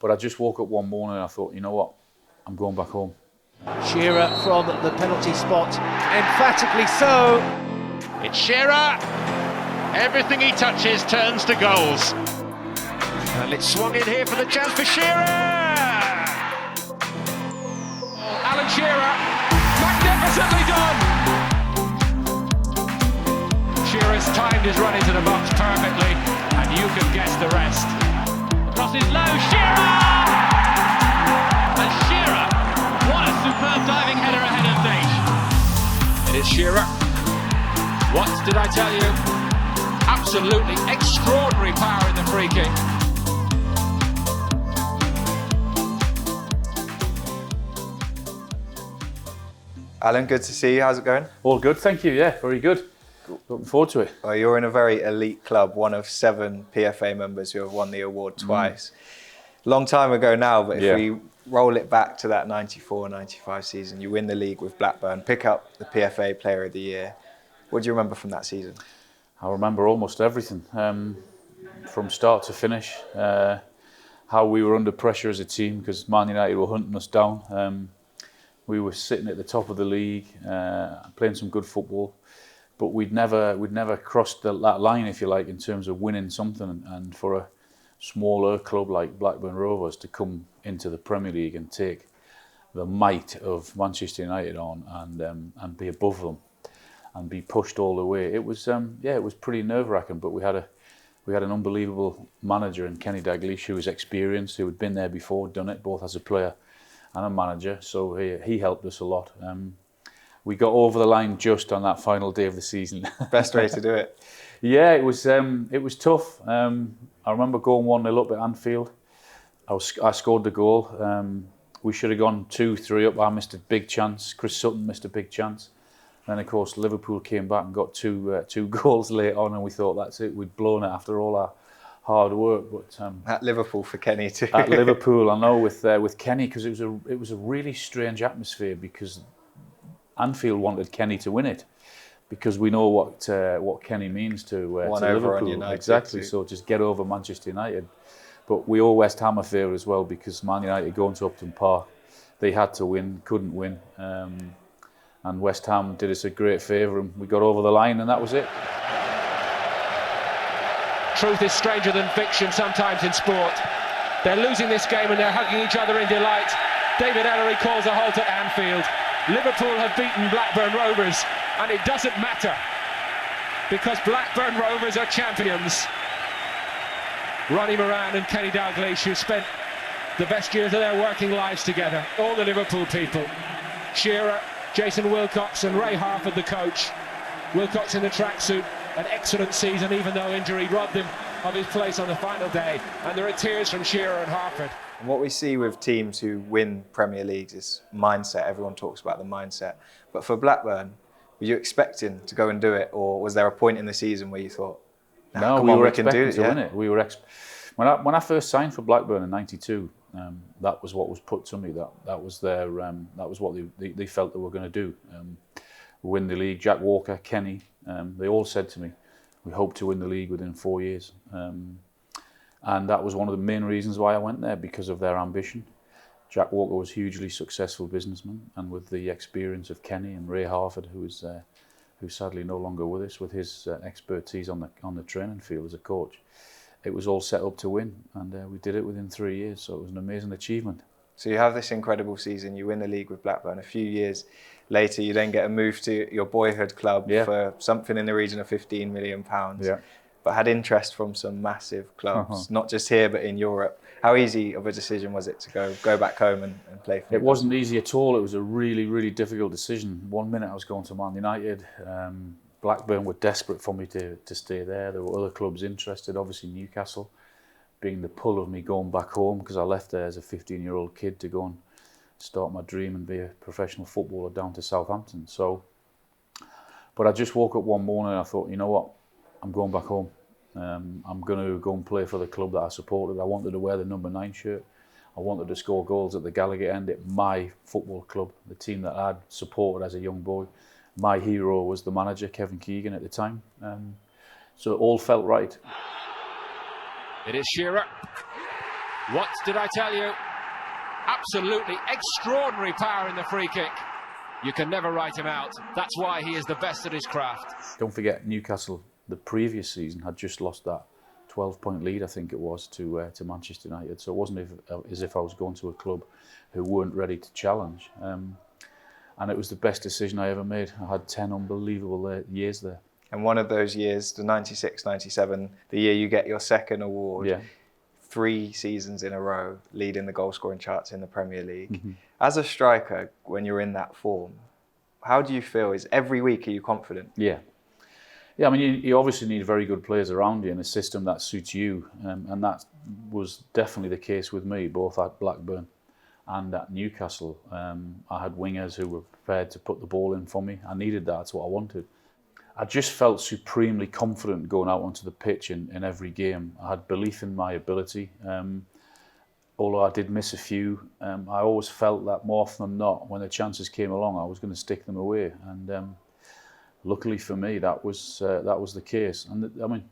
But I just woke up one morning and I thought, you know what, I'm going back home. Shearer from the penalty spot, emphatically so. It's Shearer. Everything he touches turns to goals. And it's swung in here for the chance for Shearer. Alan Shearer, magnificently done. Shearer's timed his run into the box perfectly, and you can guess the rest. Crosses low, Shearer! And Shearer, what a superb diving header ahead of Nate. It is Shearer. What did I tell you? Absolutely extraordinary power in the free kick. Alan, good to see you. How's it going? All good, thank you. Yeah, very good. Looking forward to it. Well, you're in a very elite club, one of 7 PFA members who have won the award twice. Long time ago now, but if we roll it back to that 94-95 season, you win the league with Blackburn, pick up the PFA Player of the Year. What do you remember from that season? I remember almost everything, from start to finish. How we were under pressure as a team because Man United were hunting us down. We were sitting at the top of the league, playing some good football, but we'd never crossed that line, if you like, in terms of winning something. And for a smaller club like Blackburn Rovers to come into the Premier League and take the might of Manchester United on and be above them and be pushed all the way, it was pretty nerve-wracking. But we had an unbelievable manager in Kenny Dalglish, who was experienced, who had been there before, done it both as a player and a manager, so he helped us a lot. We got over the line just on that final day of the season. Best way to do it. Yeah, it was tough. I remember going 1-0 up at Anfield. I scored the goal. We should have gone 2-3 up. I missed a big chance. Chris Sutton missed a big chance. Then of course Liverpool came back and got two goals late on, and we thought that's it. We'd blown it after all our hard work. But at Liverpool for Kenny too. At Liverpool, I know, with Kenny, because it was a really strange atmosphere, because Anfield wanted Kenny to win it, because we know what Kenny means to Liverpool. On United, exactly. So just get over Manchester United. But we owe West Ham a favour as well, because Man United going to Upton Park, they had to win, couldn't win, and West Ham did us a great favour, and we got over the line, and that was it. Truth is stranger than fiction sometimes in sport. They're losing this game and they're hugging each other in delight. David Ellery calls a halt at Anfield. Liverpool have beaten Blackburn Rovers, and it doesn't matter, because Blackburn Rovers are champions. Ronnie Moran and Kenny Dalglish, who spent the best years of their working lives together, all the Liverpool people. Shearer, Jason Wilcox and Ray Harford, the coach. Wilcox in the tracksuit, an excellent season, even though injury robbed him of his place on the final day. And there are tears from Shearer and Harford. And what we see with teams who win Premier Leagues is mindset. Everyone talks about the mindset. But for Blackburn, were you expecting to go and do it, or was there a point in the season where you thought, no, we were expecting to win it. We were when I first signed for Blackburn in '92, that was what was put to me. That was their that was what they felt they were going to do. Win the league. Jack Walker, Kenny, they all said to me, we hope to win the league within 4 years. And that was one of the main reasons why I went there, because of their ambition. Jack Walker was a hugely successful businessman, and with the experience of Kenny and Ray Harford, who's sadly no longer with us, with his expertise on the training field as a coach, it was all set up to win, and we did it within 3 years. So it was an amazing achievement. So you have this incredible season, you win the league with Blackburn. A few years later, you then get a move to your boyhood club for something in the region of £15 million. Yeah. But had interest from some massive clubs, not just here, but in Europe. How easy of a decision was it to go back home and play for? It wasn't easy at all. It was a really, really difficult decision. 1 minute I was going to Man United. Blackburn were desperate for me to stay there. There were other clubs interested, obviously Newcastle being the pull of me going back home, because I left there as a 15-year-old kid to go and start my dream and be a professional footballer down to Southampton. But I just woke up one morning and I thought, you know what, I'm going back home. I'm going to go and play for the club that I supported. I wanted to wear the number 9 shirt. I wanted to score goals at the Gallagher end at my football club, the team that I'd supported as a young boy. My hero was the manager, Kevin Keegan, at the time. So it all felt right. It is Shearer. What did I tell you? Absolutely extraordinary power in the free kick. You can never write him out. That's why he is the best at his craft. Don't forget, Newcastle the previous season had just lost that 12-point lead, I think it was, to Manchester United. So it wasn't as if I was going to a club who weren't ready to challenge. And it was the best decision I ever made. I had 10 unbelievable years there. And one of those years, the 96-97, the year you get your second award, Yeah. 3 seasons in a row, leading the goal-scoring charts in the Premier League. Mm-hmm. As a striker, when you're in that form, how do you feel? Is every week, are you confident? Yeah. Yeah, I mean, you obviously need very good players around you in a system that suits you. And that was definitely the case with me, both at Blackburn and at Newcastle. I had wingers who were prepared to put the ball in for me. I needed that. That's what I wanted. I just felt supremely confident going out onto the pitch in every game. I had belief in my ability. Although I did miss a few, I always felt that more often than not, when the chances came along, I was going to stick them away. And luckily for me, that was the case. And I mean,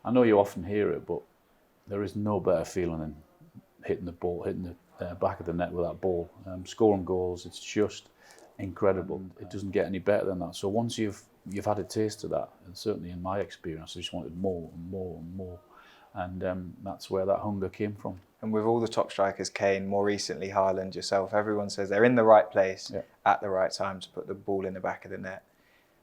I know you often hear it, but there is no better feeling than hitting the back of the net with that ball. Scoring goals, it's just incredible. It doesn't get any better than that. So once you've had a taste of that, and certainly in my experience, I just wanted more and more and more. And that's where that hunger came from. And with all the top strikers, Kane, more recently Haaland, yourself, everyone says they're in the right place at the right time to put the ball in the back of the net.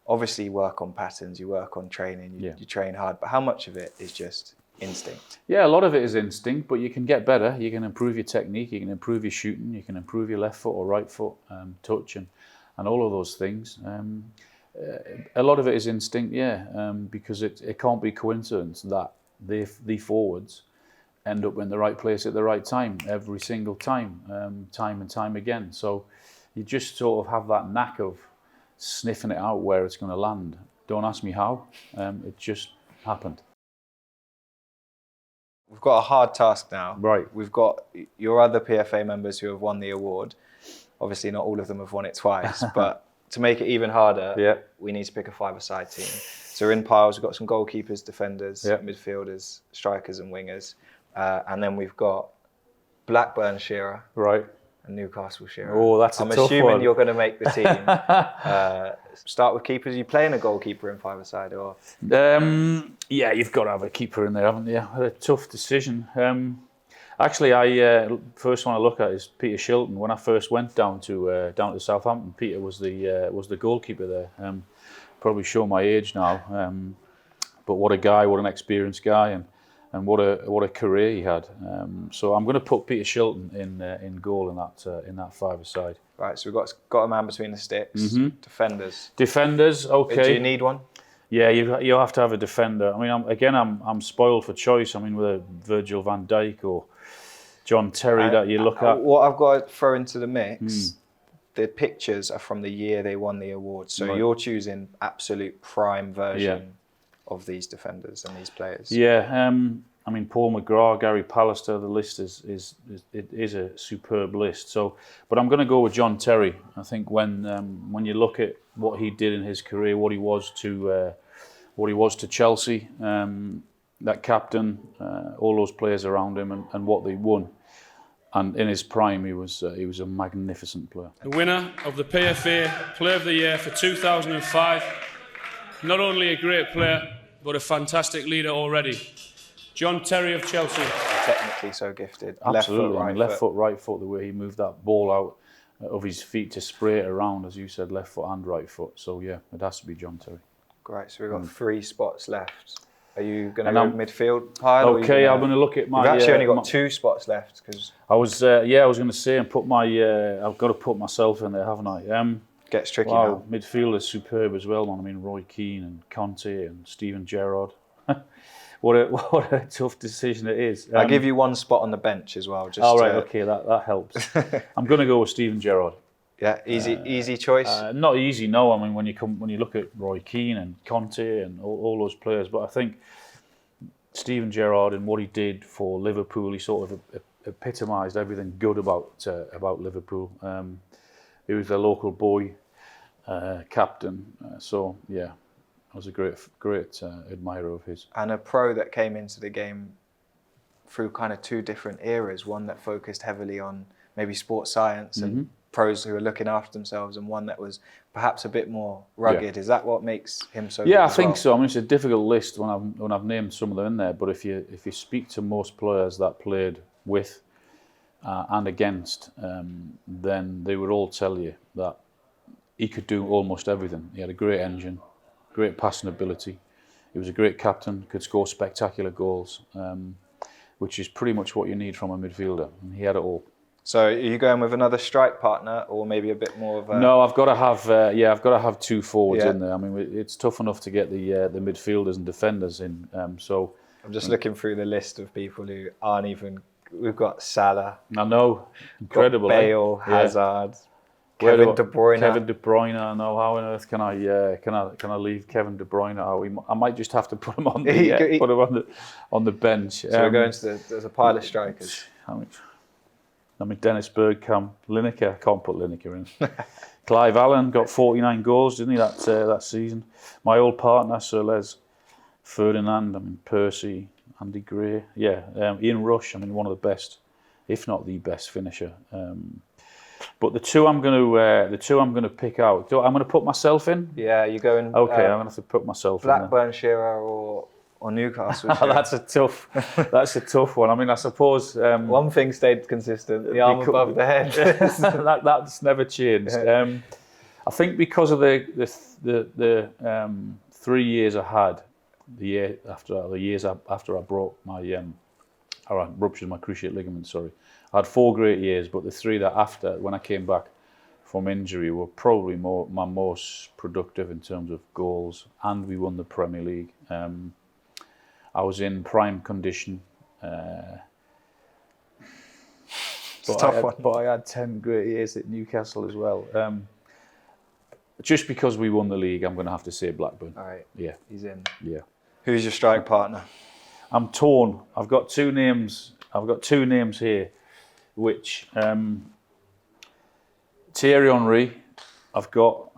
Obviously, you work on patterns, you work on training, you train hard, but how much of it is just instinct? Yeah, a lot of it is instinct, but you can get better. You can improve your technique, you can improve your shooting, you can improve your left foot or right foot touch and all of those things. A lot of it is instinct, because it can't be coincidence that the forwards end up in the right place at the right time every single time, time and time again. So you just sort of have that knack of sniffing it out where it's going to land. Don't ask me how, it just happened. We've got a hard task now. Right. We've got your other PFA members who have won the award. Obviously, not all of them have won it twice, but to make it even harder, we need to pick a 5-a-side team. So we're in piles. We've got some goalkeepers, defenders, midfielders, strikers and wingers. And then we've got Blackburn Shearer. Right. And Newcastle Shearer. Oh, that's a tough one. I'm assuming you're going to make the team. Start with keepers. Are you playing a goalkeeper in 5-a-side? Or? Yeah, you've got to have a keeper in there, haven't you? A tough decision. Actually, I first one I look at is Peter Shilton. When I first went down to Southampton, Peter was the goalkeeper there. Probably show my age now, but what a guy! What an experienced guy, and what a career he had. So I'm going to put Peter Shilton in goal in that 5-a-side. Right. So we've got a man between the sticks. Mm-hmm. Defenders. Okay. Do you need one? Yeah, you have to have a defender. I mean, I'm spoiled for choice. I mean, with a Virgil van Dijk or John Terry that you look at. What I've got to throw into the mix, the pictures are from the year they won the award. So you're choosing absolute prime version of these defenders and these players. Yeah, I mean, Paul McGrath, Gary Pallister, the list is a superb list. So, but I'm going to go with John Terry. I think when you look at what he did in his career, what he was to Chelsea, that captain, all those players around him, and what they won. And in his prime, he was a magnificent player. The winner of the PFA Player of the Year for 2005. Not only a great player, but a fantastic leader already. John Terry of Chelsea. Technically so gifted. Absolutely. Left foot, right foot, the way he moved that ball out of his feet to spray it around, as you said, left foot and right foot. So yeah, it has to be John Terry. Great. So we've got 3 spots left. Are you going to go midfield pile? Okay, I'm going to look at my. You've actually only got 2 spots left because. I was going to say and put my. I've got to put myself in there, haven't I? Gets tricky now. Midfield is superb as well, man. I mean, Roy Keane and Conte and Steven Gerrard. What a tough decision it is. I'll give you 1 spot on the bench as well. Okay, that helps. I'm going to go with Steven Gerrard. Yeah, easy choice. Not easy, no. I mean, when you look at Roy Keane and Conte and all those players, but I think Steven Gerrard and what he did for Liverpool, he sort of epitomised everything good about Liverpool. He was a local boy, captain. So yeah, I was a great admirer of his. And a pro that came into the game through kind of two different eras, one that focused heavily on maybe sports science and pros who are looking after themselves, and one that was perhaps a bit more rugged. Is that what makes him so good? I think so. I mean, it's a difficult list when I've named some of them in there, but if you speak to most players that played with and against, then they would all tell you that he could do almost everything. He had a great engine, great passing ability. He was a great captain, could score spectacular goals, which is pretty much what you need from a midfielder. And he had it all. So are you going with another strike partner, or maybe a bit more of a... No, I've got to have two forwards in there. I mean, it's tough enough to get the midfielders and defenders in. So I'm just looking through the list of people who aren't even... We've got Salah. I know, incredible. Bale, Hazard, Kevin De Bruyne. Kevin De Bruyne. I know. How on earth can I leave Kevin De Bruyne out? I might just have to put him on on the bench. So we're going to there's a pile of strikers. I mean, Dennis Bergkamp, Lineker. I can't put Lineker in. Clive Allen got 49 goals, didn't he, that season? My old partner, Sir Les Ferdinand. I mean, Percy, Andy Gray. Ian Rush. I mean, one of the best, if not the best finisher. But the two I'm going to pick out. I'm going to put myself in. Yeah, you're going. Okay, I'm going to have to put myself Blackburn, in. Blackburn, Shearer, or Newcastle. That's a tough one. I mean, I suppose one thing stayed consistent: the arm above the head. That's never changed. I think because of the 3 years I had, the years after I broke my I ruptured my cruciate ligament. Sorry, I had 4 great years, but the 3 that after, when I came back from injury, were probably my most productive in terms of goals, and we won the Premier League. I was in prime condition, but I had 10 great years at Newcastle as well. Just because we won the league, I'm going to have to say Blackburn. All right. Yeah. He's in. Yeah. Who's your strike partner? I'm torn. I've got two names here, which Thierry Henry, I've got,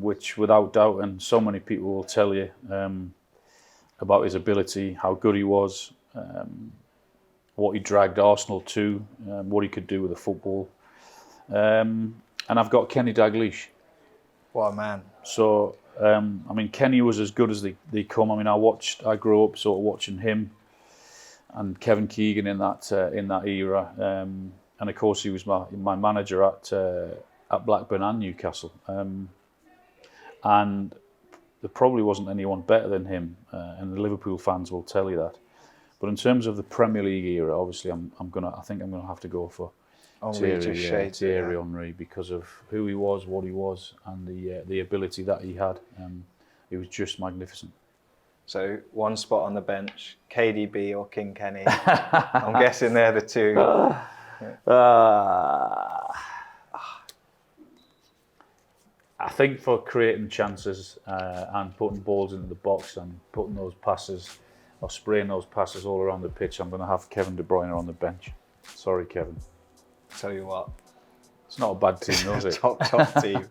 which without doubt, and so many people will tell you about his ability, how good he was, what he dragged Arsenal to, what he could do with the football. And I've got Kenny Dalglish. What a man. So, I mean, Kenny was as good as they come. I mean, I grew up sort of watching him and Kevin Keegan in that era. And of course, he was my manager at Blackburn and Newcastle. And there probably wasn't anyone better than him, and the Liverpool fans will tell you that. But in terms of the Premier League era, obviously, I think I'm gonna have to go for Thierry Henry because of who he was, what he was, and the ability that he had. He was just magnificent. So one spot on the bench, KDB or King Kenny. I'm guessing they're the two. I think for creating chances and putting balls into the box and putting those passes or spraying those passes all around the pitch, I'm going to have Kevin De Bruyne on the bench. Sorry, Kevin. Tell you what. It's not a bad team, is it? Top team.